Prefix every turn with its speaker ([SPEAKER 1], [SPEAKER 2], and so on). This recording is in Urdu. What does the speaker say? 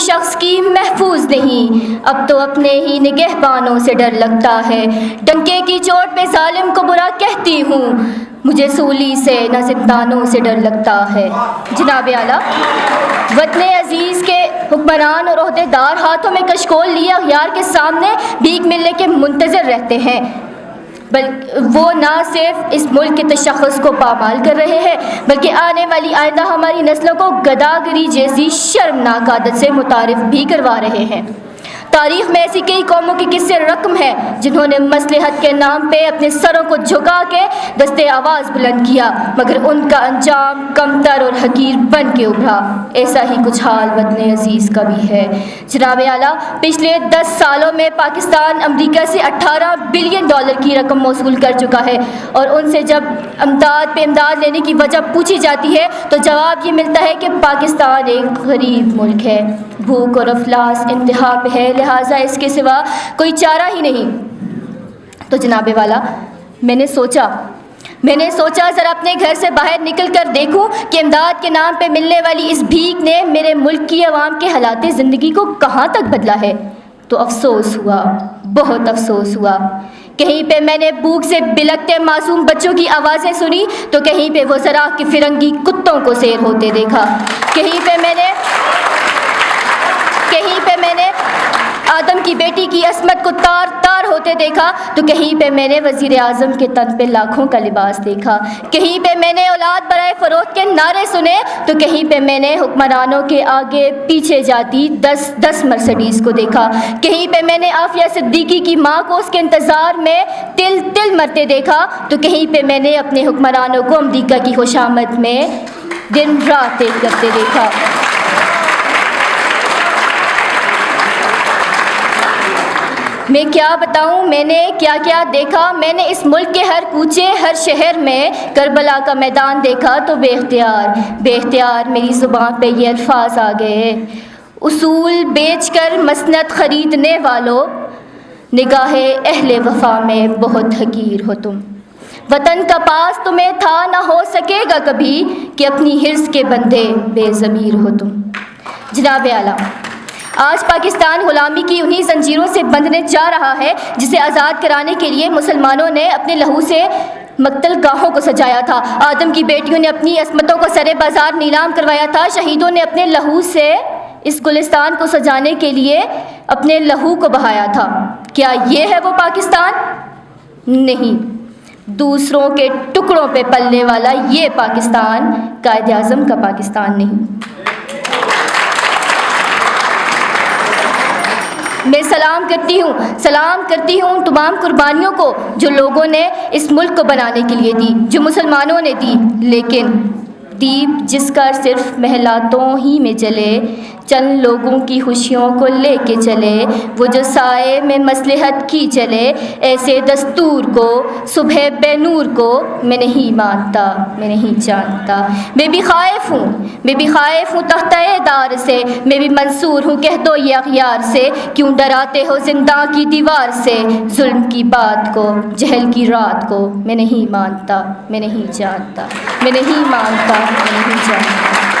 [SPEAKER 1] شخص کی محفوظ نہیں، اب تو اپنے ہی نگہبانوں سے ڈر لگتا ہے، ڈنکے کی چوٹ پہ ظالم کو برا کہتی ہوں، مجھے سولی سے نہ زندانوں سے ڈر لگتا ہے۔ جناب اعلیٰ، وطن عزیز کے حکمران اور عہدیدار ہاتھوں میں کشکول لیے اغیار کے سامنے بھیک ملنے کے منتظر رہتے ہیں، بلکہ وہ نہ صرف اس ملک کے تشخص کو پامال کر رہے ہیں بلکہ آنے والی آئندہ ہماری نسلوں کو گداگری جیسی شرمناک عادت سے متعارف بھی کروا رہے ہیں۔ تاریخ میں ایسی کئی قوموں کی قصے رقم ہے جنہوں نے مصلحت کے نام پہ اپنے سروں کو جھکا کے دستے آواز بلند کیا، مگر ان کا انجام کمتر اور حقیر بن کے ابھرا۔ ایسا ہی کچھ حال وطن عزیز کا بھی ہے۔ جناب اعلیٰ، پچھلے 10 سالوں میں پاکستان امریکہ سے $18 بلین کی رقم موصول کر چکا ہے، اور ان سے جب امداد پہ امداد لینے کی وجہ پوچھی جاتی ہے تو جواب یہ ملتا ہے کہ پاکستان ایک غریب ملک ہے، بھوک اور افلاس انتہا پہ ہے، لہٰذا اس کے سوا کوئی چارہ ہی نہیں۔ تو جناب والا، میں نے سوچا ذرا اپنے گھر سے باہر نکل کر دیکھوں کہ امداد کے نام پہ ملنے والی اس بھیک نے میرے ملک کی عوام کے حالات زندگی کو کہاں تک بدلا ہے۔ تو افسوس ہوا، بہت افسوس ہوا۔ کہیں پہ میں نے بھوک سے بلکتے معصوم بچوں کی آوازیں سنی تو کہیں پہ وہ ذرا کہ فرنگی کتوں کو سیر ہوتے دیکھا، کہیں پہ میں نے آدم کی بیٹی کی عصمت کو تار تار ہوتے دیکھا تو کہیں پہ میں نے وزیر اعظم کے تن پہ لاکھوں کا لباس دیکھا، کہیں پہ میں نے اولاد برائے فروخت کے نعرے سنے تو کہیں پہ میں نے حکمرانوں کے آگے پیچھے جاتی 10 مرسڈیز کو دیکھا، کہیں پہ میں نے عافیہ صدیقی کی ماں کو اس کے انتظار میں تل تل مرتے دیکھا تو کہیں پہ میں نے اپنے حکمرانوں کو امریکہ کی خوشامد میں دن رات ایک کرتے دیکھا۔ میں کیا بتاؤں میں نے کیا کیا دیکھا۔ میں نے اس ملک کے ہر کوچے ہر شہر میں کربلا کا میدان دیکھا تو بے اختیار میری زبان پہ یہ الفاظ آ گئے، اصول بیچ کر مسند خریدنے والوں، نگاہ اہل وفا میں بہت حقیر ہو تم، وطن کا پاس تمہیں تھا نہ ہو سکے گا کبھی کہ اپنی حرص کے بندھے بے ضمیر ہو تم۔ جناب اعلیٰ، آج پاکستان غلامی کی انہی زنجیروں سے بندھنے جا رہا ہے جسے آزاد کرانے کے لیے مسلمانوں نے اپنے لہو سے مقتل گاہوں کو سجایا تھا، آدم کی بیٹیوں نے اپنی عصمتوں کو سرے بازار نیلام کروایا تھا، شہیدوں نے اپنے لہو سے اس گلستان کو سجانے کے لیے اپنے لہو کو بہایا تھا۔ کیا یہ ہے وہ پاکستان؟ نہیں، دوسروں کے ٹکڑوں پہ پلنے والا یہ پاکستان قائد اعظم کا پاکستان نہیں۔ میں سلام کرتی ہوں تمام قربانیوں کو جو لوگوں نے اس ملک کو بنانے کے لیے دی، جو مسلمانوں نے دی، لیکن دیپ جس کا صرف محلاتوں ہی میں جلے، چند لوگوں کی خوشیوں کو لے کے چلے، وہ جو سائے میں مصلحت کی چلے، ایسے دستور کو صبح بے نور کو میں نہیں مانتا، میں نہیں جانتا۔ میں بھی خائف ہوں تختہ دار سے، میں بھی منصور ہوں کہہ دو یہ اغیار سے، کیوں ڈراتے ہو زنداں کی دیوار سے، ظلم کی بات کو جہل کی رات کو میں نہیں مانتا، میں نہیں جانتا، میں نہیں مانتا، میں نہیں جانتا۔